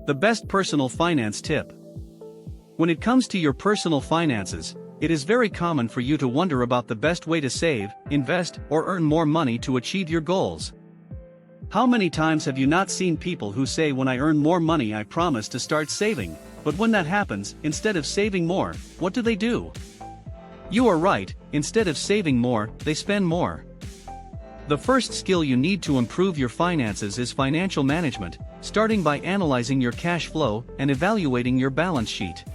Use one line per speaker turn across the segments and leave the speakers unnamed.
The best personal finance tip. When it comes to your personal finances, it is very common for you to wonder about the best way to save, invest, or earn more money to achieve your goals. How many times have you not seen people who say, "When I earn more money, I promise to start saving," but when that happens, instead of saving more, what do? You are right, instead of saving more, they spend more. The first skill you need to improve your finances is financial management, starting by analyzing your cash flow and evaluating your balance sheet.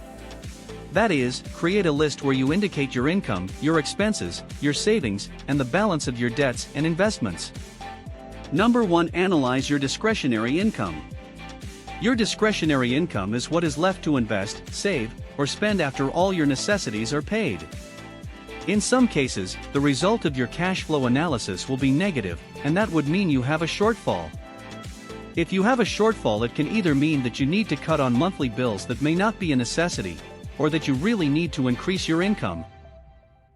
That is, create a list where you indicate your income, your expenses, your savings, and the balance of your debts and investments. Number 1. Analyze your discretionary income. Your discretionary income is what is left to invest, save, or spend after all your necessities are paid. In some cases, the result of your cash flow analysis will be negative, and that would mean you have a shortfall. If you have a shortfall, it can either mean that you need to cut on monthly bills that may not be a necessity, or that you really need to increase your income.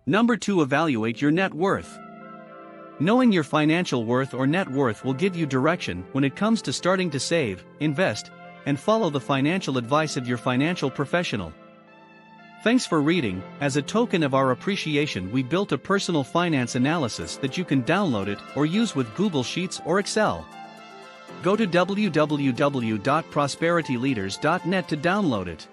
Number 2. Evaluate your net worth. Knowing your financial worth or net worth will give you direction when it comes to starting to save, invest, and follow the financial advice of your financial professional. Thanks for reading. As a token of our appreciation, we built a personal finance analysis that you can download it or use with Google Sheets or Excel. Go to www.prosperityleaders.net to download it.